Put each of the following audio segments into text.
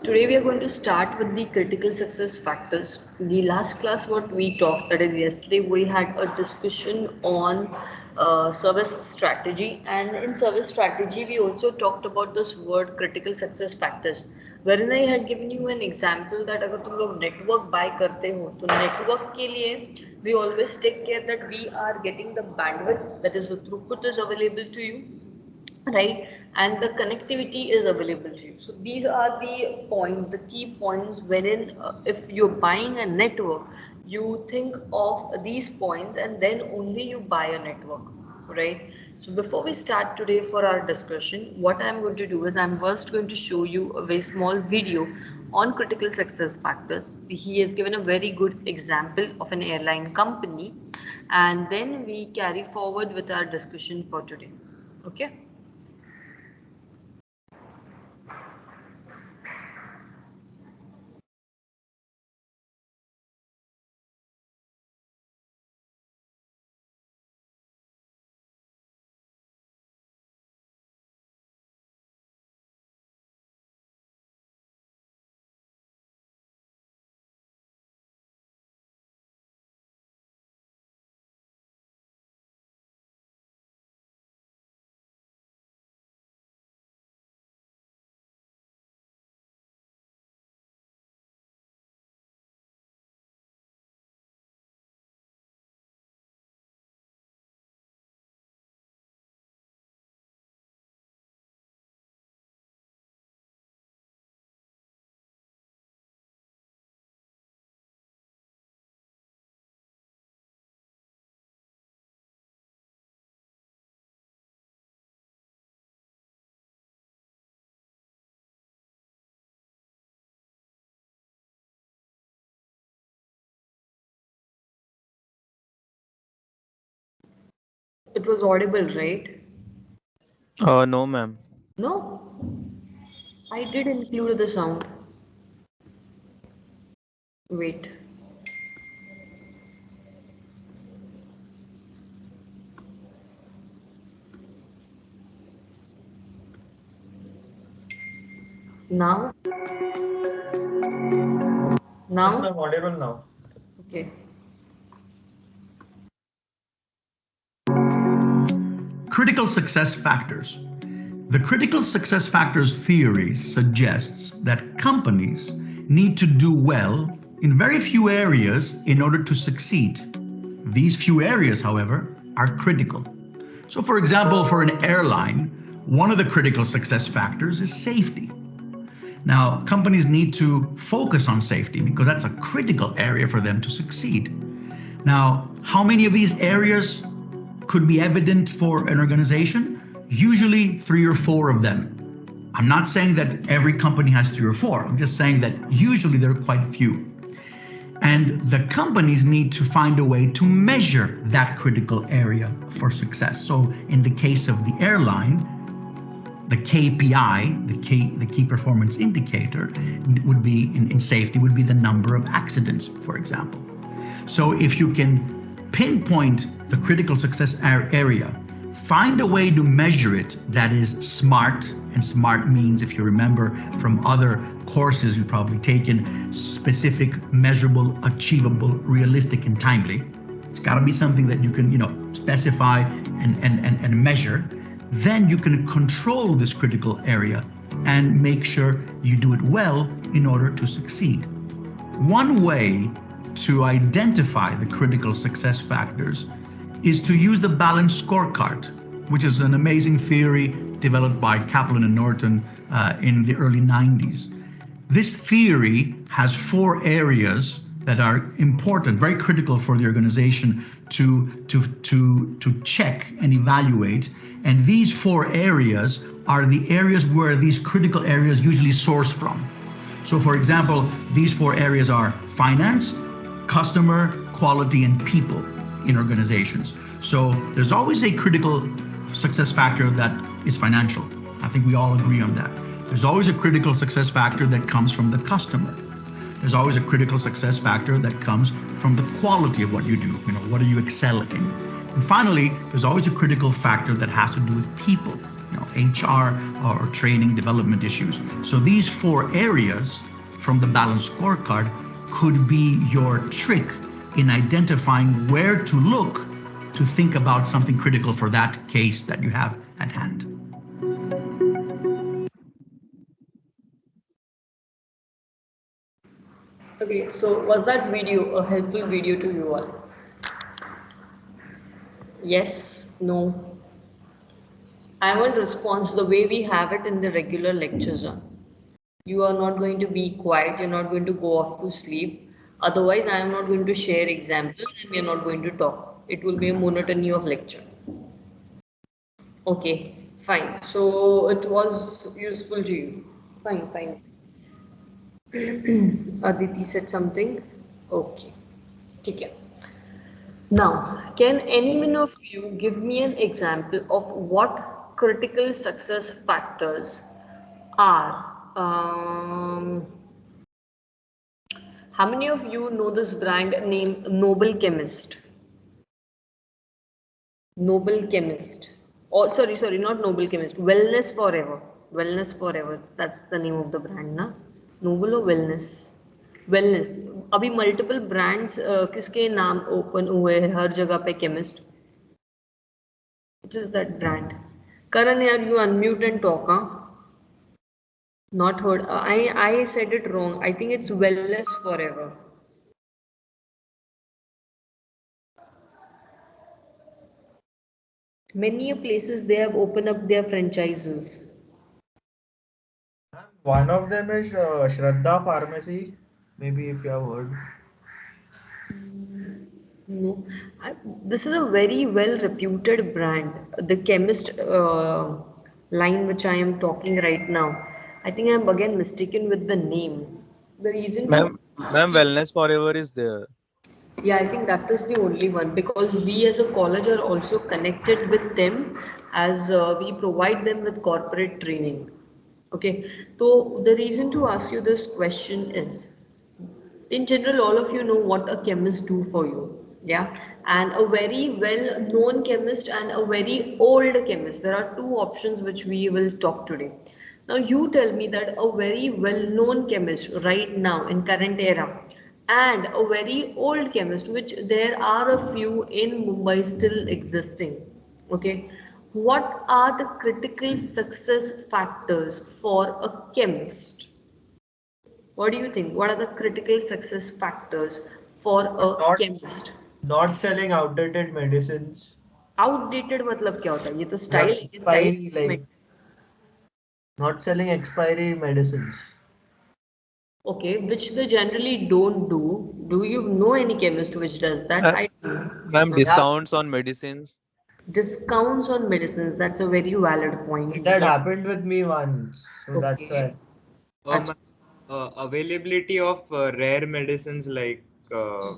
today we are going to start with the critical success factors. The last class, what we talked, that is yesterday, we had a discussion on service strategy, and in service strategy, we also talked about this word critical success factors. Wherein I had given you an example that अगर तुम लोग network buy करते हो तो network के लिए we always take care that we are getting the bandwidth, that is the throughput is available to you, right, and the connectivity is available to you. So these are the points, the key points wherein if you're buying a network, you think of these points and then only you buy a network, right? So before we start today for our discussion, what I'm going to do is I'm first going to show you a very small video on critical success factors. He has given a very good example of an airline company, and then we carry forward with our discussion for today. Okay. It was audible, right? No, ma'am. No, I did include the sound. Wait. Now? Yes, Now? ma'am, audible now. Okay. Critical success factors. The critical success factors theory suggests that companies need to do well in very few areas in order to succeed. These few areas, however, are critical. So, for example, for an airline, one of the critical success factors is safety. Now, companies need to focus on safety because that's a critical area for them to succeed. Now, how many of these areas could be evident for an organization? Usually 3 or 4 of them. I'm not saying that every company has 3 or 4. I'm just saying that usually there are quite a few. And the companies need to find a way to measure that critical area for success. So in the case of the airline, the KPI, the key performance indicator, would be in safety would be the number of accidents, for example. So if you can pinpoint the critical success area, find a way to measure it that is smart, and smart means, if you remember from other courses you've probably taken, specific, measurable, achievable, realistic, and timely. It's got to be something that you can, specify and measure. Then you can control this critical area and make sure you do it well in order to succeed. One way to identify the critical success factors is to use the balanced scorecard, which is an amazing theory developed by Kaplan and Norton in the early 90s. This theory has 4 areas that are important, very critical for the organization to check and evaluate. And these 4 areas are the areas where these critical areas usually source from. So for example, these 4 areas are finance, customer, quality, and people in organizations. So there's always a critical success factor that is financial. I think we all agree on that. There's always a critical success factor that comes from the customer. There's always a critical success factor that comes from the quality of what you do. What do you excel in? And finally, there's always a critical factor that has to do with people. HR or training development issues. So these 4 areas from the balanced scorecard could be your trick in identifying where to look to think about something critical for that case that you have at hand. Okay, so was that video a helpful video to you all? Yes, no. I want response the way we have it in the regular lectures. You are not going to be quiet, you're not going to go off to sleep. Otherwise, I am not going to share examples and we are not going to talk. It will be a monotony of lecture. Okay, fine. So it was useful to you. Fine, fine. Aditi said something. Okay. Okay. Now, can any one of you give me an example of what critical success factors are? How many of you know this brand name Noble Chemist? Noble Chemist. Oh, sorry, not Noble Chemist. Wellness Forever. Wellness Forever. That's the name of the brand, na? Noble or Wellness? Wellness. अभी multiple brands किसके नाम open हुए हैं हर जगह पे chemist. Which is that brand? Karan, yaar, you unmute and talk, huh? Not heard. I said it wrong. I think it's Wellness Forever. Many places they have opened up their franchises. One of them is Shraddha Pharmacy. Maybe if you have heard. No, this is a very well reputed brand. The chemist line which I am talking right now. I think I am again mistaken with the name. The reason to Ma'am, Wellness Forever is there. Yeah, I think that is the only one because we as a college are also connected with them as we provide them with corporate training. Okay, so the reason to ask you this question is in general, all of you know what a chemist do for you. Yeah, and a very well known chemist and a very old chemist. There are two options which we will talk today. Now, you tell me that a very well known chemist right now in current era and a very old chemist, which there are a few in Mumbai still existing. Okay, what are the critical success factors for a chemist? What do you think? What are the critical success factors for a Not chemist? not selling outdated medicines. Outdated मतलब क्या होता है? ये तो Not style expiry, statement. not selling expiry medicines. Okay, which they generally don't do. Do you know any chemist which does that? Uh, I do. Ma'am, Uh, Yeah, discounts on medicines. Discounts on medicines. That's a very valid it point. had Yes. happened with me once, so that's Okay. why. Ach- Availability of rare medicines like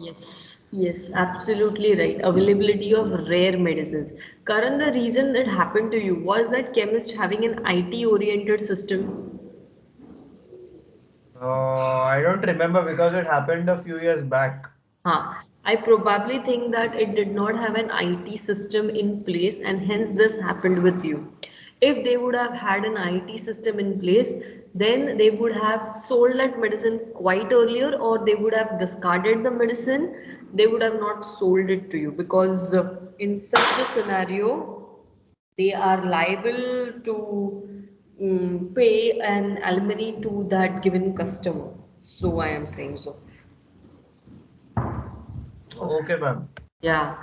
yes, absolutely right. Availability of rare medicines. Karan, the reason it happened to you was that chemist having an IT oriented system. I don't remember because it happened a few years back. I probably think that it did not have an IT system in place and hence this happened with you. If they would have had an IT system in place, then they would have sold that medicine quite earlier or they would have discarded the medicine. They would have not sold it to you because in such a scenario, they are liable to pay an alimony to that given customer. So I am saying so. Okay, ma'am. Yeah.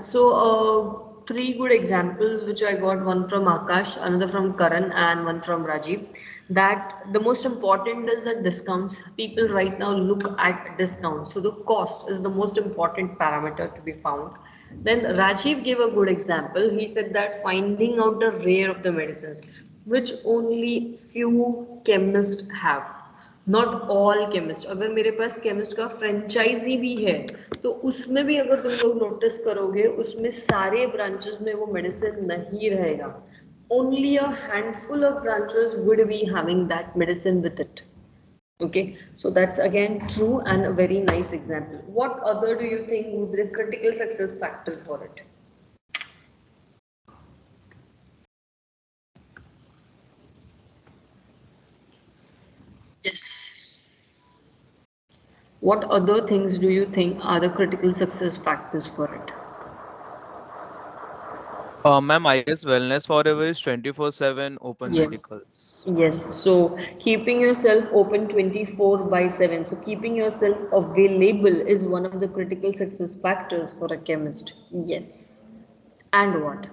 So, three good examples which I got one from Akash, another from Karan, and one from Rajiv. That the most important is that discounts. People right now look at discounts. So, the cost is the most important parameter to be found. Then, Rajiv gave a good example. He said that finding out the rare of the medicines, which only few chemists have. Not all chemist अगर मेरे पास chemist का franchise भी है तो उसमें भी अगर तुम लोग नोटिस करोगे उसमें सारे ब्रांचेस में वो मेडिसिन नहीं रहेगा only a handful of branches would be having that medicine with it okay so that's again true and a very nice example what other do you think would be the critical success factor for it What other things do you think are the critical success factors for it? Ma'am, I guess Wellness Forever is 24/7 open Yes. medicals. Yes. So keeping yourself open 24 by 7. So keeping yourself available is one of the critical success factors for a chemist. Yes. And what?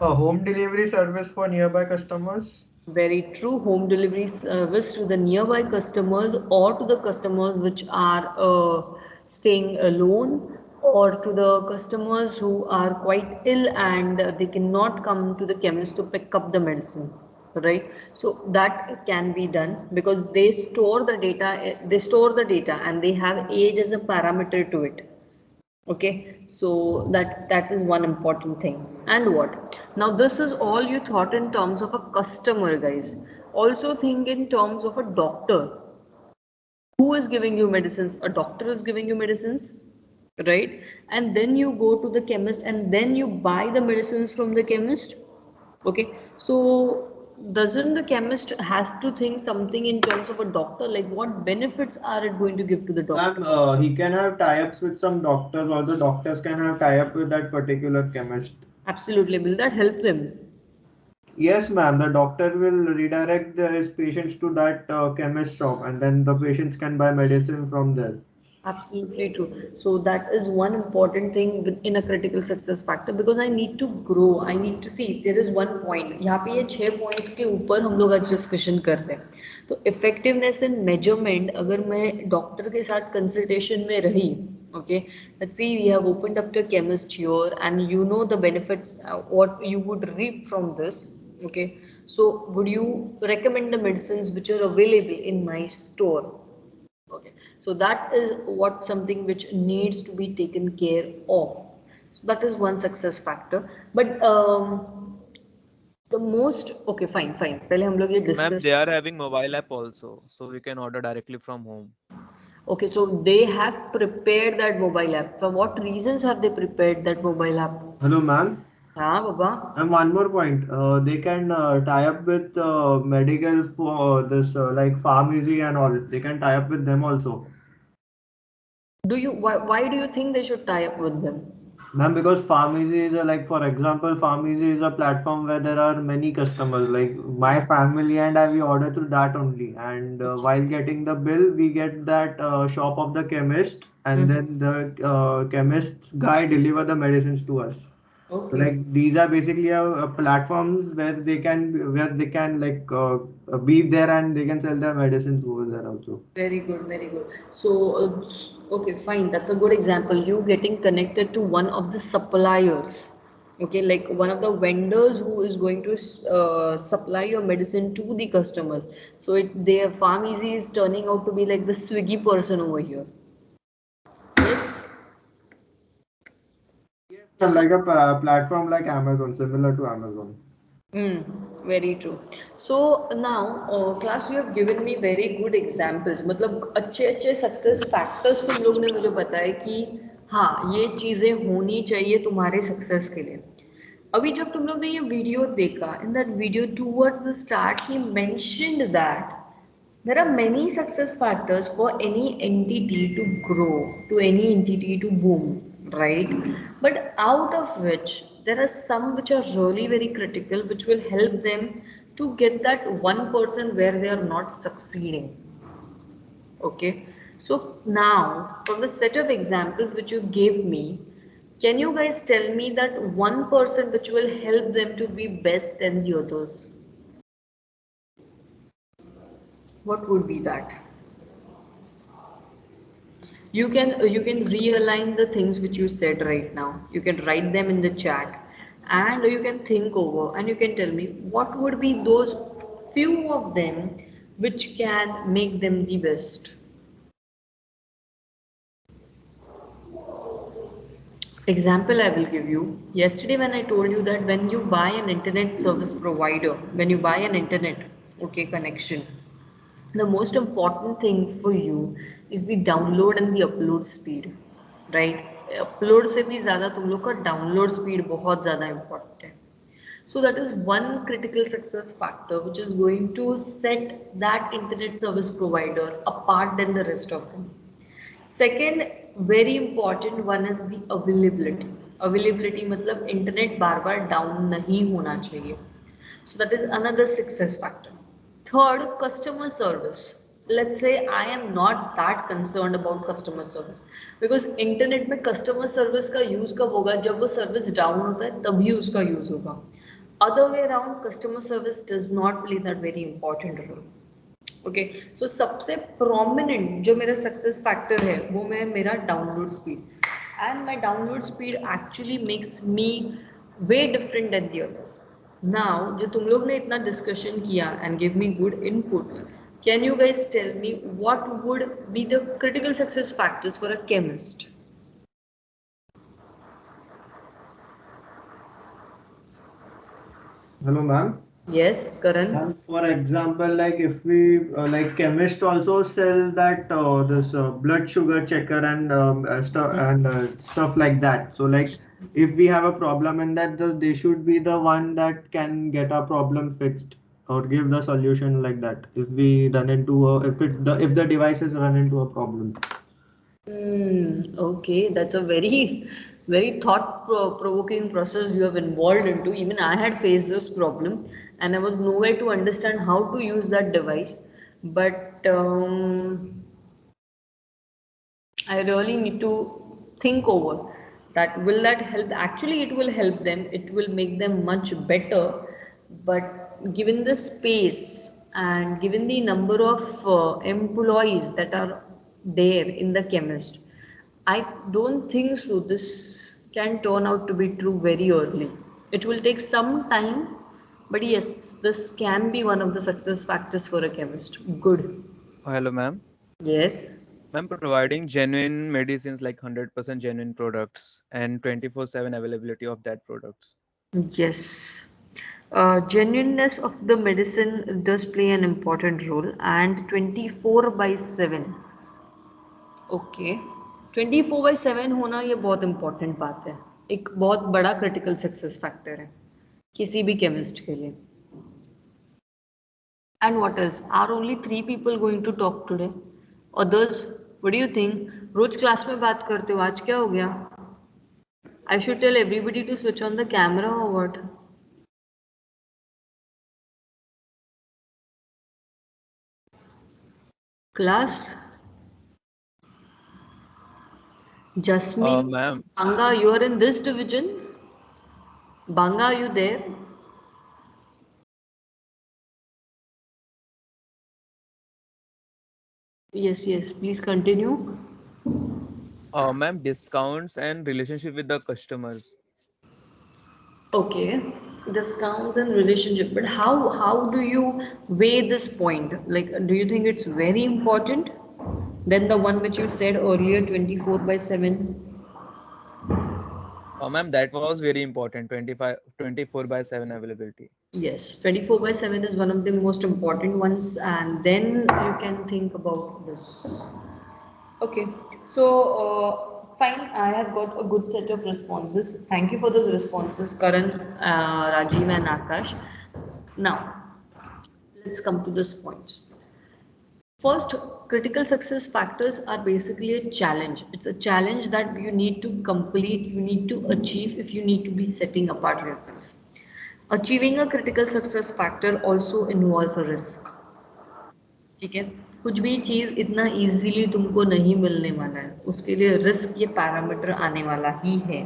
A home delivery service for nearby customers. Very true. Home delivery service to the nearby customers or to the customers which are staying alone or to the customers who are quite ill and they cannot come to the chemist to pick up the medicine, right? So that can be done because they store the data and they have age as a parameter to it. Okay, so that is one important thing. And what? Now this is all you thought in terms of a customer, guys. Also think in terms of a doctor. Who is giving you medicines? A doctor is giving you medicines, right? And then you go to the chemist and then you buy the medicines from the chemist. Okay, so doesn't the chemist has to think something in terms of a doctor, like what benefits are it going to give to the doctor? Ma'am, he can have tie-ups with some doctors, or the doctors can have tie-up with that particular chemist. Absolutely. Will that help them? Yes, ma'am. The doctor will redirect his patients to that chemist shop, and then the patients can buy medicine from there. Absolutely true. So that is one important thing in a critical success factor because I need to grow. I need to see there is one point. यहाँ पे ये 6 points के ऊपर हम लोग आज discussion कर रहे हैं. तो effectiveness and measurement अगर मैं डॉक्टर के साथ कंसल्टेशन में रही, okay, let's see we have opened up the chemist here and you know the benefits what you would reap from this. Okay, so would you recommend the medicines which are available in my store? Okay, so that is what something which needs to be taken care of. So that is one success factor. But the most okay, fine. पहले हम लोग ये Ma'am, discuss. they are having mobile app also, so we can order directly from home. Okay, so they have prepared that mobile app. For what reasons have they prepared that mobile app? Hello, ma'am. हाँ बाबा. And one more point, they can tie up with medical for this like pharmacy and all. They can tie up with them also. Why do you think they should tie up with them? Ma'am, because pharmacy is like, for example, pharmacy is a platform where there are many customers. Like my family and I, we order through that only. And while getting the bill, we get that shop of the chemist, and then the chemist's guy deliver the medicines to us. So Okay. like these are basically platforms where they can like be there and they can sell their medicines over there also. Very good, very good. So, okay, fine. That's a good example. You getting connected to one of the suppliers. Okay, like one of the vendors who is going to supply your medicine to the customers. So their pharmacy is turning out to be like the Swiggy person over here. Yes. Like a platform like Amazon, similar to Amazon. Very true. So now, class, you have given me very good examples. मतलब अच्छे अच्छे success factors तुम लोग ने मुझे बताया कि हाँ ये चीज़ें होनी चाहिए तुम्हारे success के लिए. अभी जब तुम लोग ने ये वीडियो देखा, in that video towards the start he mentioned that there are many success factors for any entity to grow, to any entity to boom, right? But out of which there are some which are really very critical, which will help them to get that 1% where they are not succeeding. Okay, so now from the set of examples which you gave me, can you guys tell me that 1% which will help them to be best than the others? What would be that? You can realign the things which you said right now. You can write them in the chat and you can think over and you can tell me what would be those few of them which can make them the best. Example I will give you. Yesterday when I told you that when you buy an internet service provider, when you buy an internet, okay, connection, the most important thing for you is the download and the upload speed, right? Upload से भी ज़्यादा तुम लोग का download speed बहुत ज़्यादा important है. So that is one critical success factor which is going to set that internet service provider apart than the rest of them. Second, very important one is the availability. Availability मतलब internet बार बार down नहीं होना चाहिए. So that is another success factor. Third, customer service. Let's say I am not that concerned about customer service because internet में customer service का use कब होगा जब वो service down होता है तभी उसका use होगा. Other way around, customer service does not play that very important role. Okay so सबसे प्रोमिनेंट जो मेरा सक्सेस फैक्टर है वो मैं मेरा download speed and my download speed actually makes me way different than the others. Now जो तुम लोग ने इतना डिस्कशन किया and give me good inputs, can you guys tell me what would be the critical success factors for a chemist? Hello, ma'am. Yes, Karan. And for example, like if we like chemists also sell that this blood sugar checker and stuff like that. So like if we have a problem in that, they should be the one that can get our problem fixed or give the solution like that. If we run into if the devices run into a problem. Okay, that's a very thought-provoking process you have involved into. Even I had faced this problem, and I was nowhere to understand how to use that device. But I really need to think over that. Will that help? Actually, it will help them. It will make them much better. But given the space and given the number of employees that are there in the chemist, I don't think so. This can turn out to be true very early. It will take some time, but yes, this can be one of the success factors for a chemist. Good. Hello, ma'am. Yes. Ma'am, providing genuine medicines like 100% genuine products and 24/7 availability of that products. Yes. Genuineness of the medicine does play an important role, and 24 by 7. Okay 24/7 होना ये बहुत important बात है, एक बहुत बड़ा critical success factor है किसी भी केमिस्ट के लिए. And what else are only 3 people going to talk today? Others what do you think? रोज क्लास में बात करते हो, आज क्या हो गया? I should tell everybody to switch on the camera और what? Class Jasmine, Ma'am, Banga, you are in this division. Banga, are you there? Yes, yes, please continue. ma'am, discounts and relationship with the customers. Okay, discounts and relationship, but how do you weigh this point? Like, do you think it's very important than the one which you said earlier, 24 by 7? Ma'am, that was very important. 24/7 availability. Yes, 24 by 7 is one of the most important ones, and then you can think about this. Okay, so fine, I have got a good set of responses. Thank you for those responses, Karan, Rajiv, and Akash. Now, let's come to this point. First, critical success factors are basically a challenge. It's a challenge that you need to complete, you need to achieve if you need to be setting apart yourself. Achieving a critical success factor also involves a risk. ठीक है, कुछ भी चीज इतना easily तुमको नहीं मिलने वाला है, उसके लिए रिस्क ये पैरामीटर आने वाला ही है.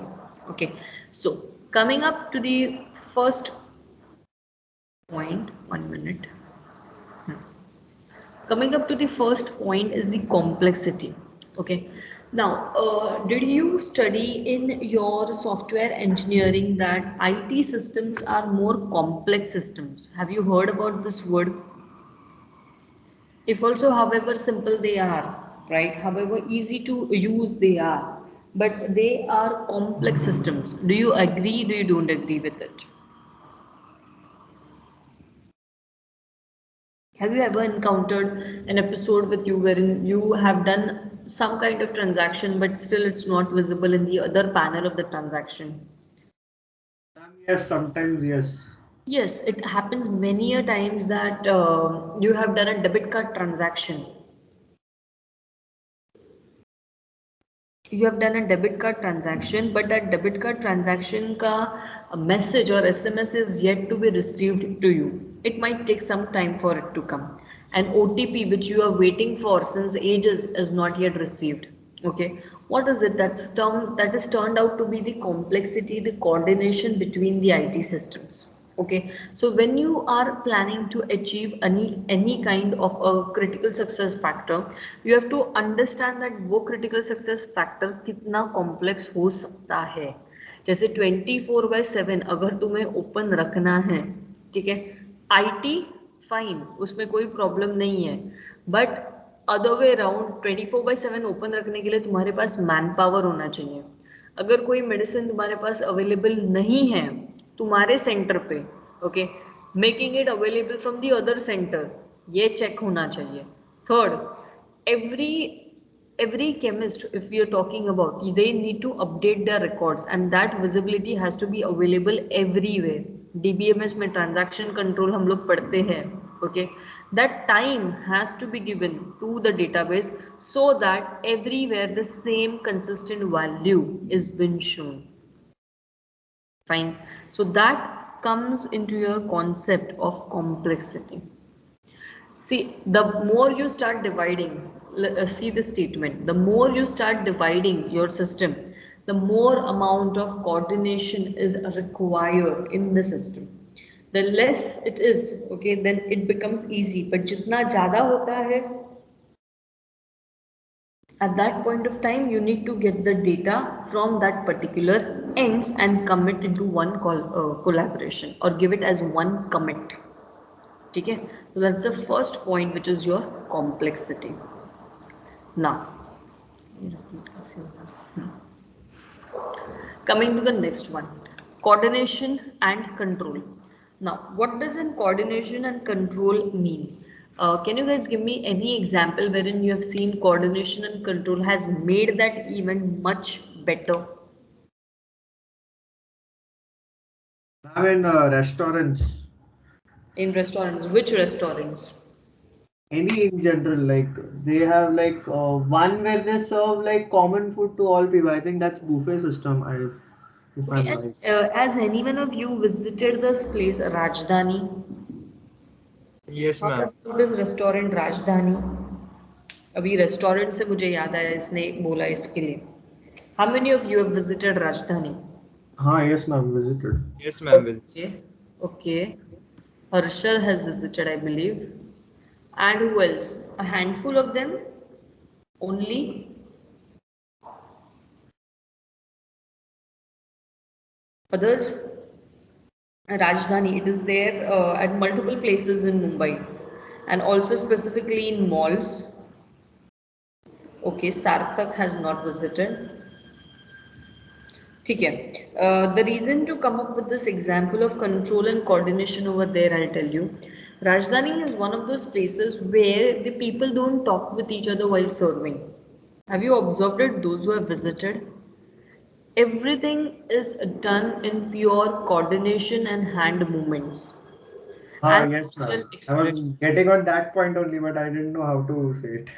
Okay, so coming up to the first point, 1 minute. Coming up to the first point is the complexity. Okay, now did you study in your software engineering that IT systems are more complex systems? Have you heard about this word? If also, however simple they are, right, however easy to use they are, but they are complex systems. Do you agree? Do you don't agree with it? Have you ever encountered an episode with you wherein you have done some kind of transaction but still it's not visible in the other panel of the transaction? Yes, sometimes yes. Yes, it happens many a times that you have done a debit card transaction. You have done a debit card transaction, but that debit card transaction ka message or SMS is yet to be received to you. It might take some time for it to come. An OTP which you are waiting for since ages is not yet received. Okay, what is it that is turned out to be the complexity, the coordination between the IT systems. Okay, so when you are planning to achieve any kind of a critical success factor, you have to understand that वो critical success factor कितना complex हो सकता है. जैसे 24/7 अगर तुम्हें open रखना है, ठीक है, IT फाइन, उसमें कोई प्रॉब्लम नहीं है, but other way around 24/7 open रखने के लिए तुम्हारे पास मैन पावर होना चाहिए. अगर कोई मेडिसिन तुम्हारे पास अवेलेबल नहीं है तुम्हारे सेंटर पे, okay, making it available from the other centre, ये चेक होना चाहिए. Third, every every chemist, if we are talking about, they need to update their records, and that visibility has to be available everywhere. DBMS में transaction control हम लोग पढ़ते हैं, okay, that time has to be given to the database so that everywhere the same consistent value is been shown. Fine. So that comes into your concept of complexity. See, the more you start dividing, see the statement, the more you start dividing your system, the more amount of coordination is required in the system. The less it is, okay, then it becomes easy. But जितना ज़्यादा होता है, at that point of time, you need to get the data from that particular ends and commit into one collaboration, or give it as one commit. Okay, so that's the first point, which is your complexity. Now, coming to the next one, coordination and control. Now, what does in coordination and control mean? Can you guys give me any example wherein you have seen coordination and control has made that event much better? Now in restaurants, In restaurants, which restaurants? any in general, like they have like one where they serve like common food to all people. I think that's buffet system. If Okay, I'm right. as any one of you visited this place, Rajdhani? Yes, How ma'am. about this restaurant राजधानी? अभी restaurant से मुझे याद आया, इसने बोला इसके लिए. How many of you have visited Rajdhani? Yes, ma'am, visited. Yes, ma'am. Okay, okay. Harshal has visited, I believe. And who else? A handful of them only. Others? Rajdhani, it is there at multiple places in Mumbai, and also specifically in malls. Okay, Sarthak has not visited. ठीक है. The reason to come up with this example of control and coordination over there, I'll tell you. Rajdhani is one of those places where the people don't talk with each other while serving. Have you observed it, those who have visited? Everything is done in pure coordination and hand movements. And Yes, social ma'am. I was expressions. getting on that point only, but I didn't know how to say it.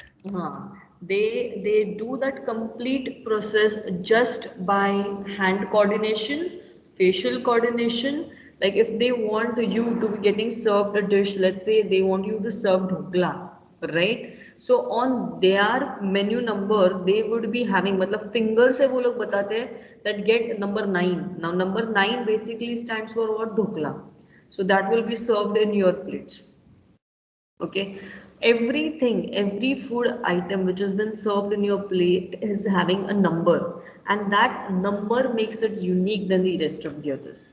They do that complete process just by hand coordination, facial coordination. Like if they want you to be getting served a dish, let's say they want you to serve dhokla, right? So on their menu number they would be having, मतलब finger से वो लोग बताते हैं that get number 9. Now number 9 basically stands for what? Dhokla. So that will be served in your plates. Okay, everything, every food item which has been served in your plate is having a number, and that number makes it unique than the rest of the others.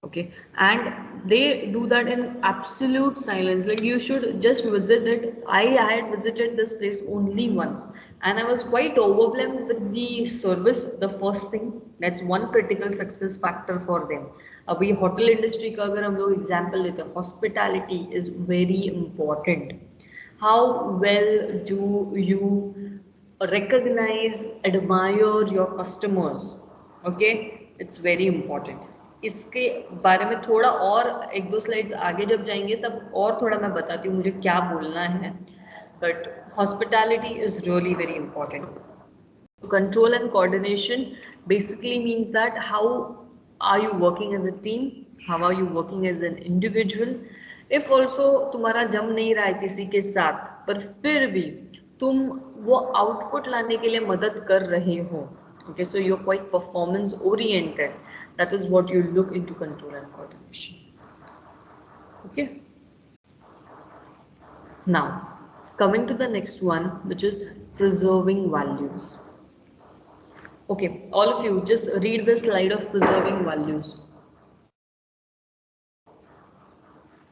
Okay, and they do that in absolute silence. Like you should just visit it. I had visited this place only once, and I was quite overwhelmed with the service. The first thing, that's one critical success factor for them. अभी hotel industry का अगर हम लोग example लेते हैं, hospitality is very important. How well do you recognize, admire your customers? Okay, it's very important. इसके बारे में थोड़ा और एक दो स्लाइड्स आगे जब जाएंगे तब और थोड़ा मैं बताती हूँ मुझे क्या बोलना है, but hospitality is really very important. Control and coordination basically means that how are you working as a team, how are you working as an individual. If also तुम्हारा जम नहीं रहा है किसी के साथ पर फिर भी तुम वो आउटपुट लाने के लिए मदद कर रहे हो, okay, so you're quite performance oriented, that is what you look into control and coordination. Okay, now coming to the next one, which is preserving values. Okay, all of you just read the slide of preserving values.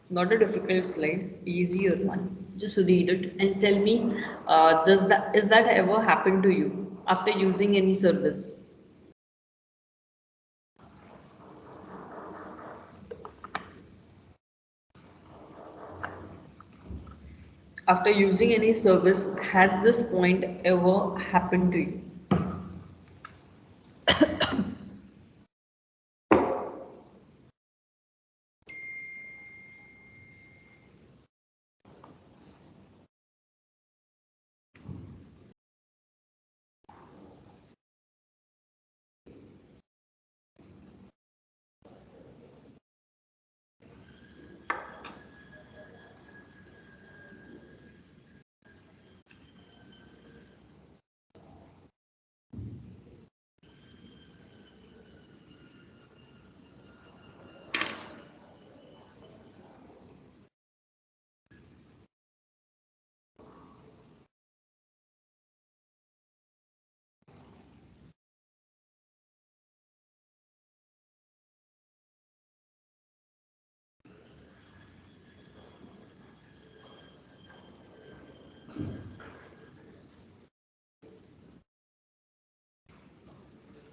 Not a difficult slide, easier one. Just read it and tell me, is that ever happened to you after using any service? After using any service, has this point ever happened to you?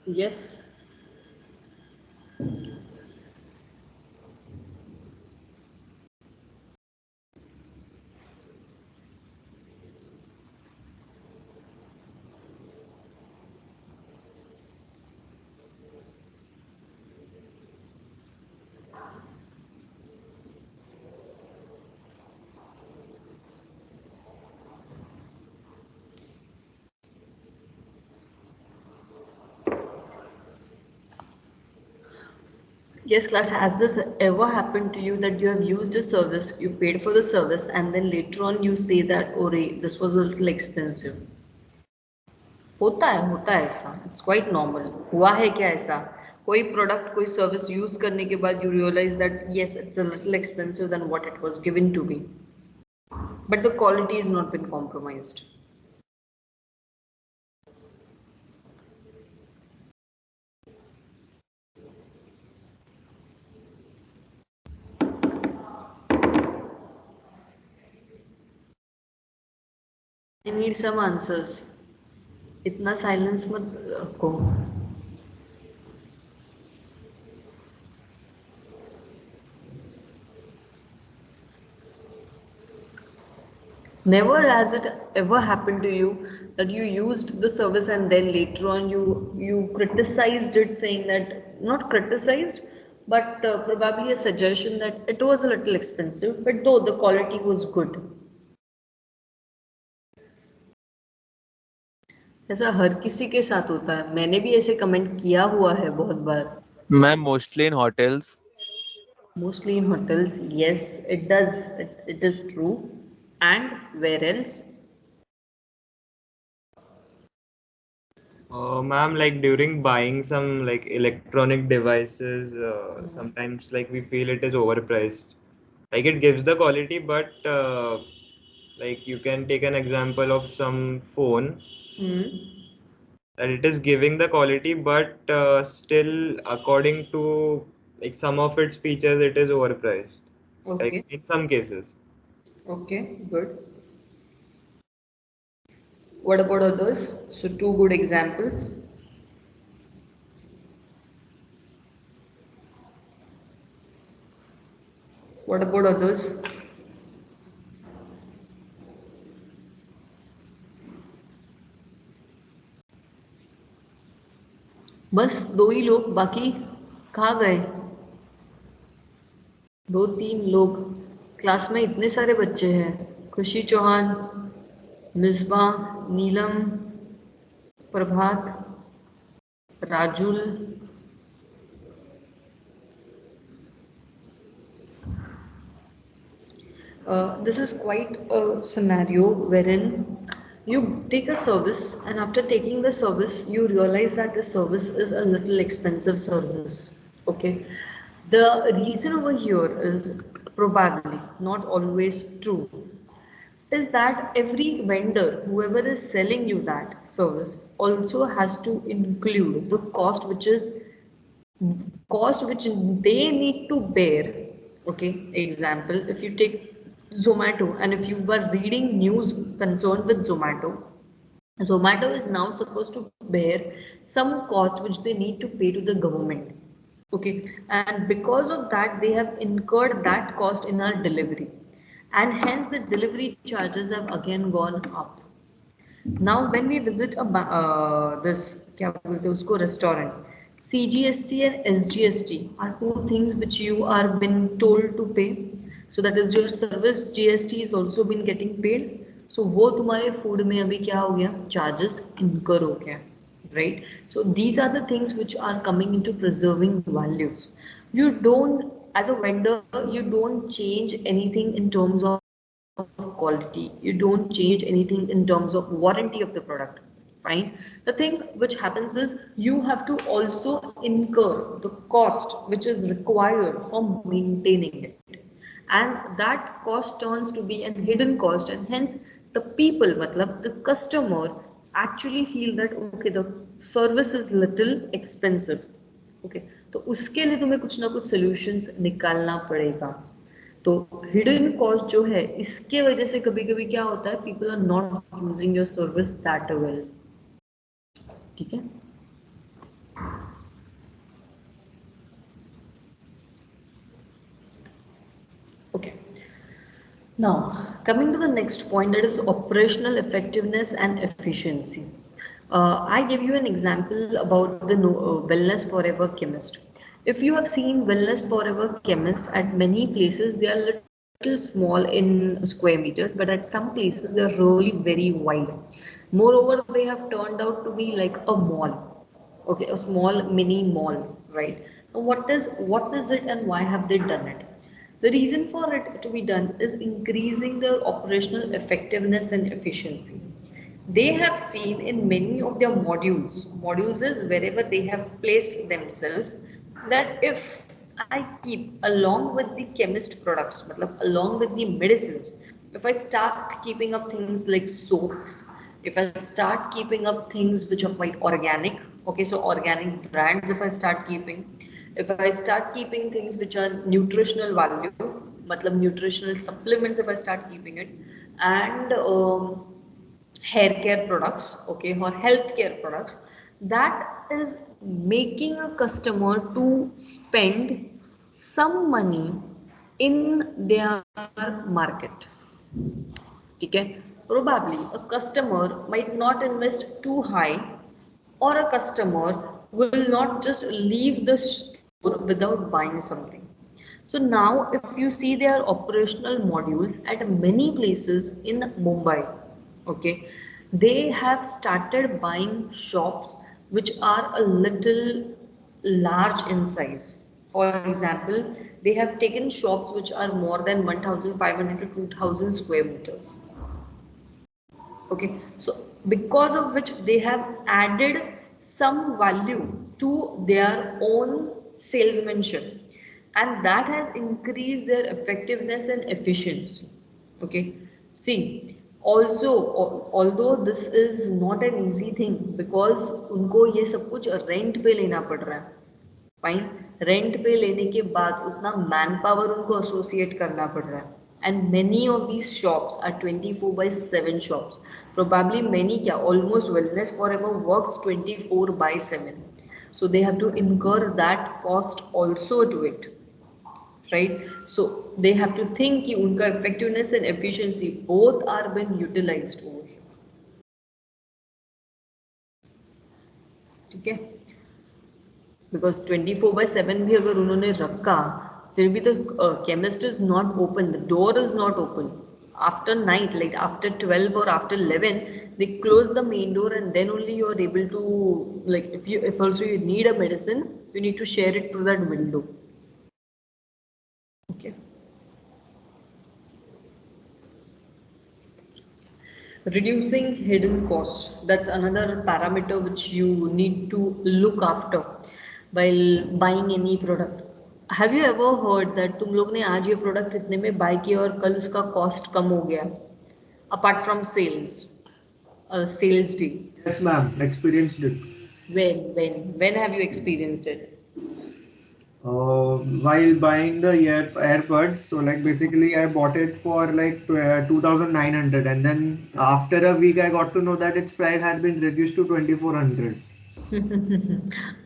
Yes. Yes, class, has this ever happened to you that you have used a service, you paid for the service, and then later on you say that, oh, this was a little expensive? होता है ऐसा, it's quite normal. हुआ है क्या ऐसा? कोई product कोई service use करने के बाद you realise that yes it's a little expensive then what it was given to be, but the quality is not been compromised. I need some answers. इतना साइलेंस मत रखो। Never has it ever happened to you that you used the service and then later on you criticized it, saying that, not criticized, but probably a suggestion that it was a little expensive, but though the quality was good. ऐसा हर किसी के साथ होता है, मैंने भी ऐसे comment किया हुआ है बहुत बार। Ma'am, mostly in hotels. Mostly in hotels, yes, it does, it is true. And where else? Ma'am, like during buying some like electronic devices, sometimes like we feel it is overpriced. Like it gives the quality, but like you can take an example of some phone that it is giving the quality, but still according to like some of its features, it is overpriced. Like Okay, in some cases. okay, good. What about others? So two good examples. What about others? बस 2 ही लोग, बाकी कहाँ गए? 2-3 लोग। Class में इतने सारे बच्चे हैं, खुशी चौहान, मिसबा, नीलम, प्रभात, Rajul. This is quite a scenario wherein you take a service, and after taking the service, you realize that the service is a little expensive service. Okay, the reason over here is probably not always true. Is that every vendor, whoever is selling you that service, also has to include the cost which they need to bear. Okay, example, if you take Zomato, and if you were reading news concerned with Zomato is now supposed to bear some cost which they need to pay to the government. Okay, and because of that they have incurred that cost in our delivery, and hence the delivery charges have again gone up. Now when we visit this क्या बोलते हैं उसको restaurant, CGST and SGST are two things which you are been told to pay. So that is your service GST is also been getting paid. So वो तुम्हारे food में अभी क्या हो गया, charges incur हो गया, right? So these are the things which are coming into preserving values. You don't, as a vendor, you don't change anything in terms of quality, you don't change anything in terms of warranty of the product, fine. The thing which happens is you have to also incur the cost which is required for maintaining it, and that cost turns to be a hidden cost, and hence the people, matlab the customer, actually feel that okay, the service is little expensive. Okay, तो उसके लिए तुम्हें कुछ ना कुछ solutions निकालना पड़ेगा. तो हिडन कॉस्ट जो है, इसके वजह से कभी कभी क्या होता है, people are not using your service that well. ठीक है. Okay, now coming to the next point, that is operational effectiveness and efficiency. I give you an example about the Wellness Forever chemist. If you have seen Wellness Forever chemist, at many places they are little small in square meters, but at some places they are really very wide. Moreover, they have turned out to be like a mall. Okay, a small mini mall, right? Now what is it and why have they done it? The reason for it to be done is increasing the operational effectiveness and efficiency. They have seen in many of their modules is wherever they have placed themselves, that if I keep along with the chemist products, matlab along with the medicines, if I start keeping up things like soaps, if I start keeping up things which are quite organic, okay, so organic brands, if I start keeping, if I start keeping things which are nutritional value, matlab nutritional supplements, if I start keeping it, and hair care products, okay, or health care products, that is making a customer to spend some money in their market. Okay, probably a customer might not invest too high, or a customer will not just leave the store without buying something. So now if you see their operational modules at many places in Mumbai, okay, they have started buying shops which are a little large in size. For example, they have taken shops which are more than 1500 to 2000 square meters. Okay, so because of which they have added some value to their own salesmanship, and that has increased their effectiveness and efficiency. Okay, see, also although this is not an easy thing, because उनको ये सब कुछ rent पे लेना पड़ रहा है, fine. Rent पे लेने के बाद उतना मैन पावर उनको एसोसिएट करना पड़ रहा है, and many of these shops are 24/7 shops. Probably many क्या, almost Wellness Forever works 24/7. So they have to incur that cost also to it, right? So they have to think कि उनका effectiveness and efficiency both are being utilized over here. ठीक है. because 24/7 भी अगर उन्होंने रखा फिर भी the chemist is not open, the door is not open. After night, like after 12 or after 11, they close the main door and then only you are able to, like if also you need a medicine, you need to share it through that window. Okay. Reducing hidden costs, that's another parameter which you need to look after while buying any product. Have you ever heard that तुम लोग ने आज ये product इतने में bye किया और कल उसका कॉस्ट कम हो गया, apart from sales day? Yes, ma'am. Experienced it. When have you experienced it? While buying the AirPods, so like basically I bought it for like 2,900, and then after a week I got to know that its price had been reduced to 2,400.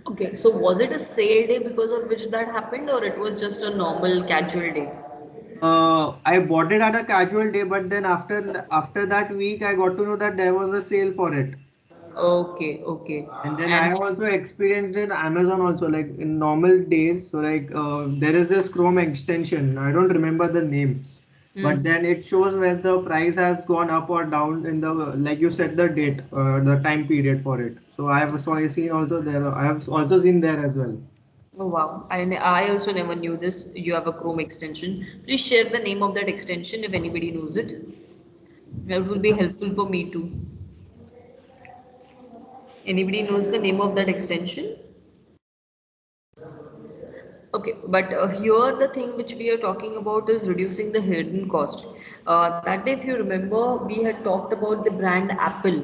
Okay, so was it a sale day because of which that happened, or it was just a normal casual day? I bought it at a casual day, but then after that week I got to know that there was a sale for it. Okay. And then I also experienced in Amazon also, like in normal days. So like there is this Chrome extension. I don't remember the name, but then it shows where the price has gone up or down in the, like you set the date, the time period for it. So I have seen also there. I have also seen there as well. Oh wow, I also never knew this. You have a Chrome extension. Please share the name of that extension if anybody knows it. That will be helpful for me too. Anybody knows the name of that extension? Okay, but here the thing which we are talking about is reducing the hidden cost. That day, if you remember, we had talked about the brand Apple,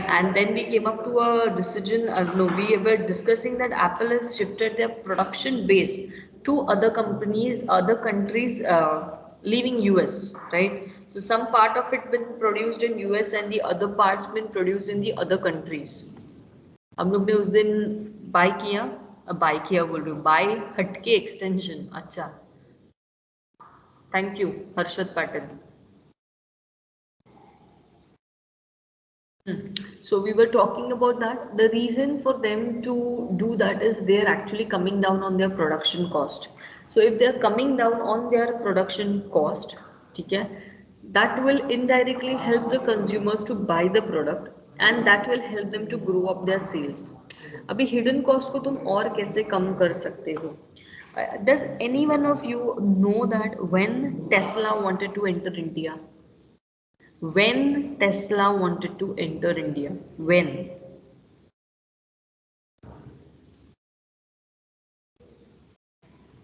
and then we came up to a decision. No, we were discussing that Apple has shifted their production base to other companies, other countries, leaving US, right? So some part of it been produced in US and the other parts been produced in the other countries. हम लोग ने उस दिन bye किया बोल रही हूँ, bye हटके एक्सटेंशन. अच्छा, thank you Harshad Patil. So we were talking about that. The reason for them to do that is they are actually coming down on their production cost. So if they are coming down on their production cost, ठीक है, that will indirectly help the consumers to buy the product and that will help them to grow up their sales. अभी hidden cost को तुम और कैसे कम कर सकते हो? Does any one of you know that when Tesla wanted to enter India? When Tesla wanted to enter India? When?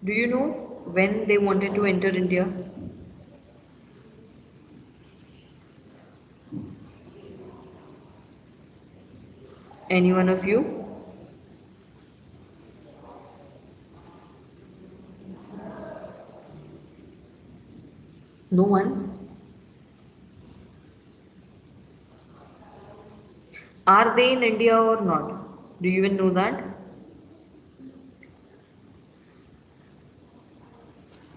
Do you know when they wanted to enter India? Any one of you? No one? Are they in India or not? Do you even know that?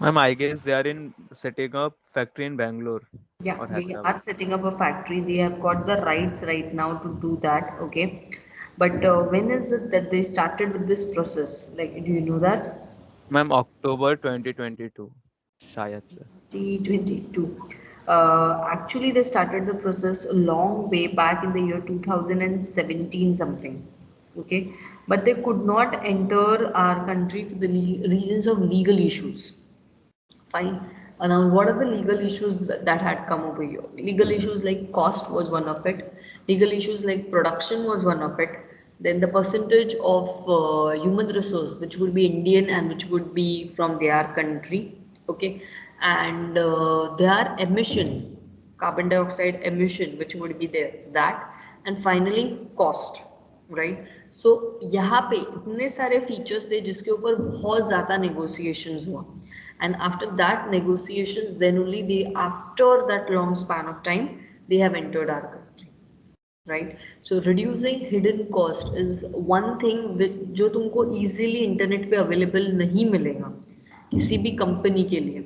Ma'am, I guess they are in setting up factory in Bangalore. Yeah, or they Hyderabad. are setting up a factory. They have got the rights right now to do that. Okay, but when is it that they started with this process? Like, do you know that? Ma'am, October 2022. शायद से. 2022. Actually, they started the process a long way back in the year 2017 something. Okay, but they could not enter our country for the reasons of legal issues. Fine. Now, what are the legal issues that had come over here? Legal issues like cost was one of it. Legal issues like production was one of it. Then the percentage of human resource, which would be Indian and which would be from their country. Okay, and their emission, carbon dioxide emission, which would be there. That, and finally cost, right? So यहाँ पे इतने सारे features थे जिसके ऊपर बहुत ज़्यादा negotiations हुआ. And after that negotiations, then only after that long span of time, they have entered our country, right? So reducing hidden cost is one thing जो तुमको easily internet पे available नहीं मिलेगा किसी भी company के लिए,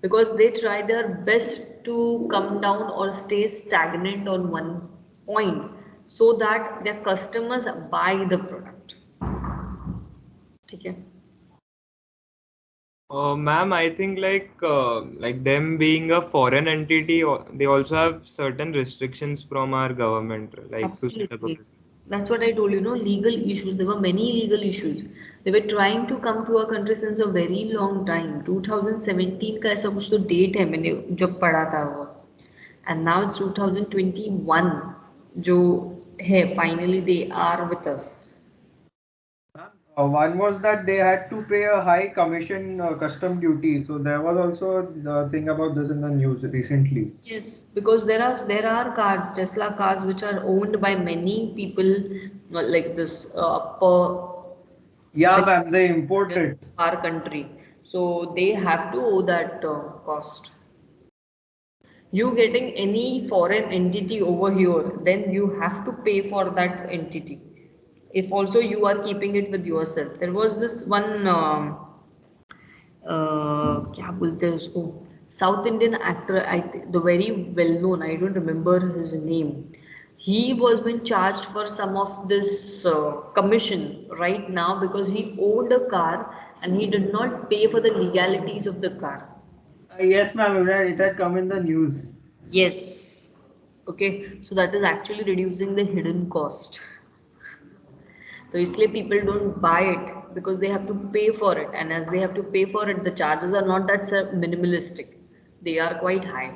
because they try their best to come down or stay stagnant on one point so that their customers buy the product. ठीक है. Ma'am, I think like them being a foreign entity, they also have certain restrictions from our government, like to set up a Absolutely. business. That's what I told you, legal issues. There were many legal issues. They were trying to come to our country since a very long time. 2017 का ऐसा कुछ तो date है मैंने जब पढ़ा था वो. And now it's 2021 जो है finally they are with us. One was that they had to pay a high commission custom duty. So there was also the thing about this in the news recently. Yes, because there are cars, Tesla cars, which are owned by many people, like this Yeah, like ma'am, they import just it. our country. So they have to owe that cost. You getting any foreign entity over here, then you have to pay for that entity. If also you are keeping it with yourself. There was this one. क्या बोलते हैं उसको south Indian actor I the very well known I don't remember his name he was being charged for some of this commission right now because he owned a car and he did not pay for the legalities of the car. Yes, ma'am, it had come in the news. Yes. Okay, so that is actually reducing the hidden cost. So इसलिए people don't buy it because they have to pay for it, and as they have to pay for it, the charges are not that minimalistic. They are quite high.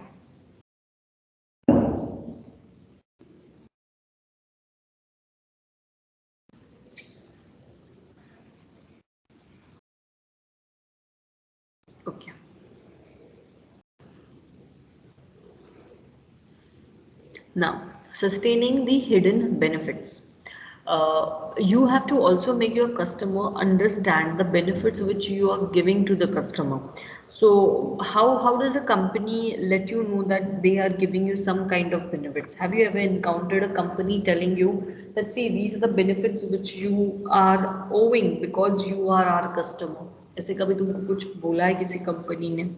Okay. Now, sustaining the hidden benefits. You have to also make your customer understand the benefits which you are giving to the customer. So, how does a company let you know that they are giving you some kind of benefits? Have you ever encountered a company telling you that, see, these are the benefits which you are owing because you are our customer? ऐसे कभी तुमको कुछ बोला है किसी company ने?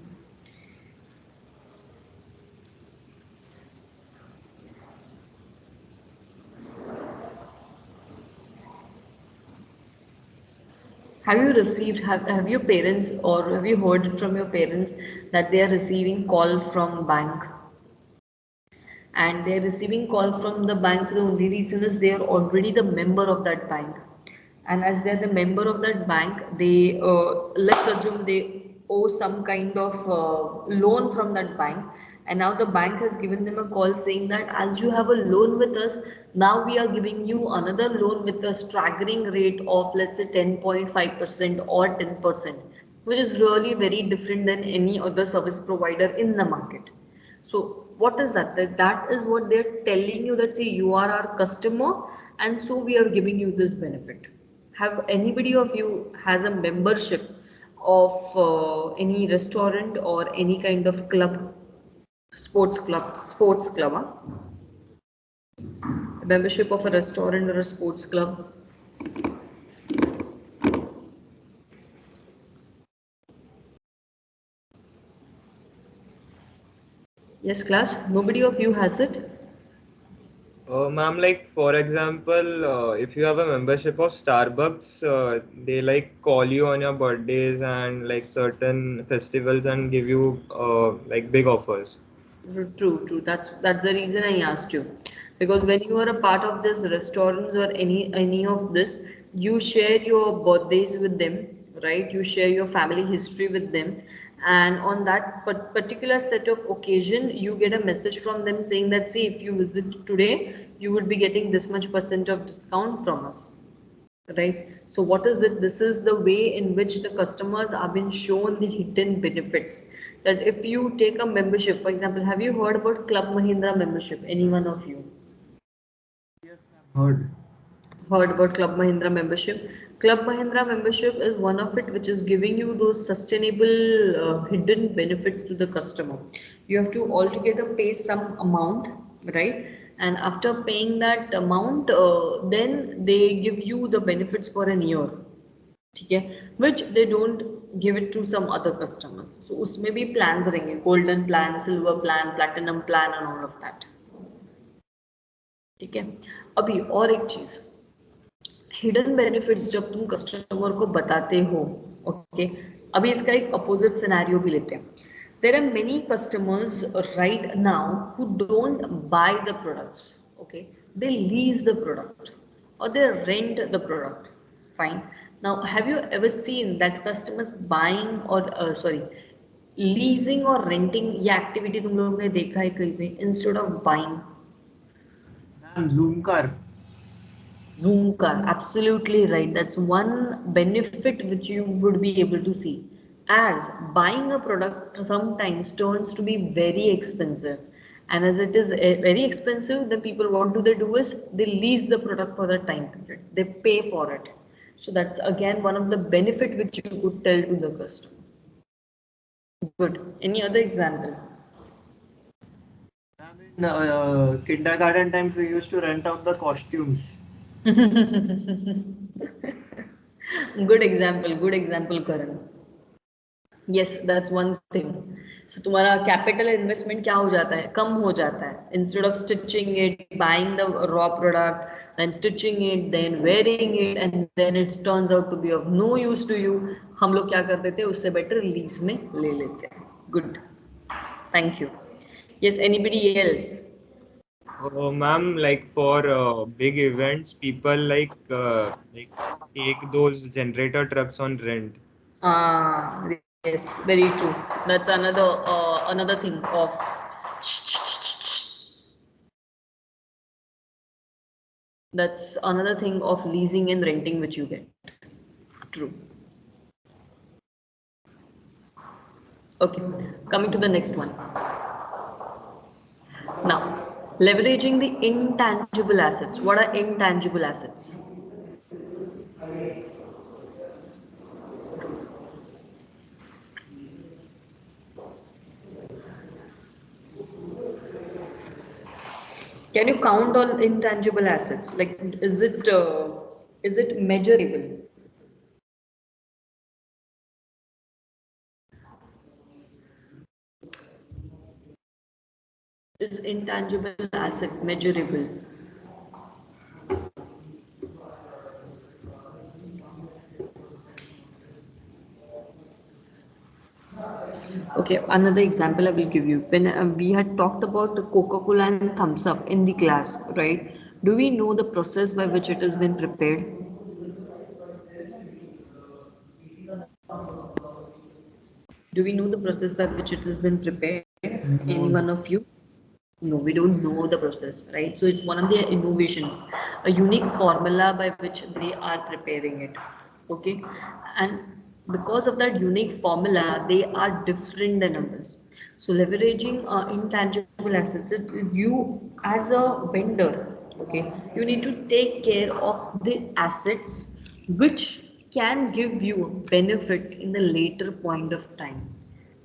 Have your parents or have you heard it from your parents that they are receiving call from bank, and they are receiving call from the bank, the only reason is they are already the member of that bank, and as they are the member of that bank, they let's assume they owe some kind of loan from that bank, and now the bank has given them a call saying that as you have a loan with us, now we are giving you another loan with a staggering rate of, let's say, 10.5% or 10%, which is really very different than any other service provider in the market. So what is that? That is what they're telling you, that, see, you are our customer and so we are giving you this benefit. Have anybody of you has a membership of any restaurant or any kind of club, sports club, huh? A membership of a restaurant or a sports club? Yes, class. Nobody of you has it? Ma'am, like for example, if you have a membership of Starbucks, they like call you on your birthdays and like certain festivals and give you like big offers. True, true. That's the reason I asked you. Because when you are a part of this restaurants or any of this, you share your birthdays with them, right? You share your family history with them, and on that particular set of occasion, you get a message from them saying that, see, if you visit today, you would be getting this much percent of discount from us. Right. So what is it? This is the way in which the customers have been shown the hidden benefits. That if you take a membership, for example, have you heard about Club Mahindra membership? Any one of you Heard. heard about Club Mahindra membership? Club Mahindra membership is one of it which is giving you those sustainable hidden benefits to the customer. You have to altogether pay some amount, right? And after paying that amount, then they give you the benefits for a year. ठीक है, which they don't give it to some other customers. So उसमें भी plans रहेंगे, golden plan, silver plan, platinum plan and all of that. ठीक है. अभी और एक चीज, हिडन बेनिफिट्स जब तुम कस्टमर को बताते हो, ओके, अभी इसका एक अपोजिट सिनेरियो भी लेते हैं. There are many customers right now who don't buy the products, okay, they lease the product or they rent the product. Fine. Now, have you ever seen that customers buying or sorry, leasing or renting ये activity तुम लोगों ने देखा है कहीं पे instead of buying? Ma'am zoom car. Zoom car, absolutely right. That's one benefit which you would be able to see. As buying a product sometimes turns to be very expensive. And as it is very expensive, then people, what do? They do is they lease the product for the time period. They pay for it. So that's again one of the benefit which you could tell to the customer. Good. Any other example? In kindergarten times, we used to rent out the costumes. Good example, Karan. Yes, that's one thing. So तुम्हारा capital investment क्या हो जाता है, कम हो जाता है. Instead of stitching it, buying the raw product, then stitching it, then wearing it, and then it turns out to be of no use to you, हम लोग क्या कर देते हैं, उससे better lease में ले लेते हैं. Good. Thank you. Yes, anybody else? Oh, ma'am, like for big events, people like take those generator trucks on rent. Yes, very true. That's another thing of that's another thing of leasing and renting which you get. True. Okay, coming to the next one. Now, leveraging the intangible assets. What are intangible assets? Can you count on intangible assets? Like, is it measurable? Is intangible asset measurable? Okay, another example I will give you. When we had talked about Coca-Cola and Thumbs Up in the class, right? Do we know the process by which it has been prepared? Do we know the process by which it has been prepared? Any one of you? No, we don't know the process, right? So it's one of their innovations, a unique formula by which they are preparing it. Okay, and because of that unique formula, they are different than others. So leveraging intangible assets, you as a vendor, okay, you need to take care of the assets which can give you benefits in the later point of time.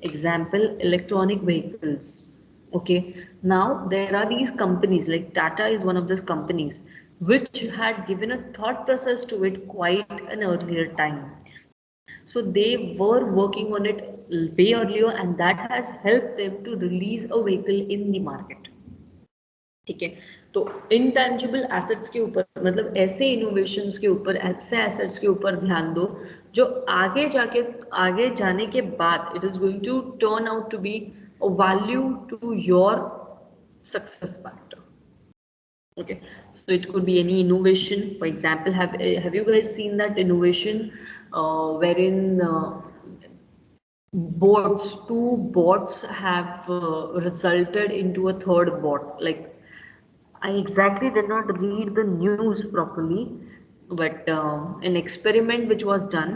Example, electronic vehicles. Okay, now there are these companies like Tata is one of those companies which had given a thought process to it quite an earlier time. So they were working on it way earlier, and that has helped them to release a vehicle in the market. ठीक है, तो intangible assets के ऊपर मतलब ऐसे innovations के ऊपर, ऐसे एसेट्स के ऊपर ध्यान दो जो आगे जाने के बाद it is going to turn out to be a value to your success factor. Okay, so it could be any innovation. For example, have you guys seen that innovation wherein two bots have resulted into a third bot? Like, I exactly did not read the news properly, but an experiment which was done,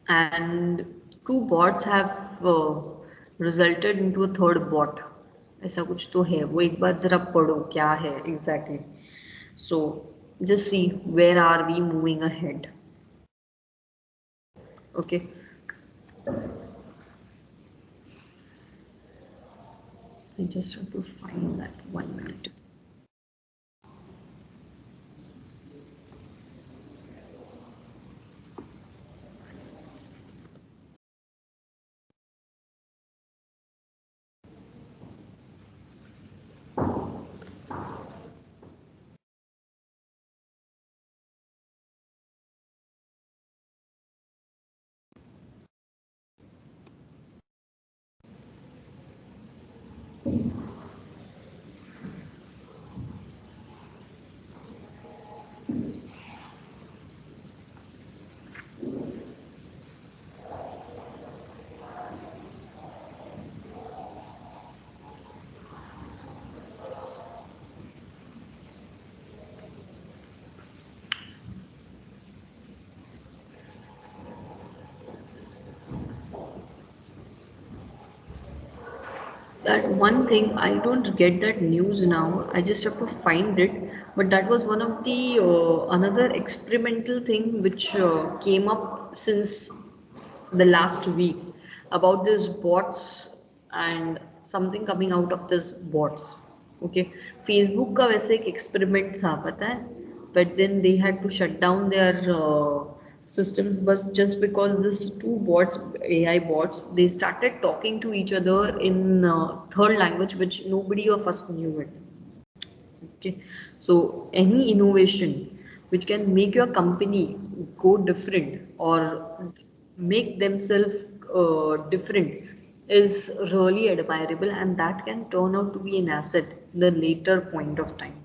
and two bots have resulted into a third bot. ऐसा कुछ तो है, वो एक बार जरा पढ़ो क्या है exactly. So just see where are we moving ahead. Okay. I just have to find that 1 minute. That one thing, I don't get that news now. I just have to find it. But that was one of the another experimental thing which came up since the last week about this bots and something coming out of this bots. Okay, Facebook का वैसे एक experiment था पता है, but then they had to shut down their systems, but just because this two bots, AI bots, they started talking to each other in third language which nobody of us knew it. Okay, so any innovation which can make your company go different or make themselves different is really admirable, and that can turn out to be an asset in the later point of time.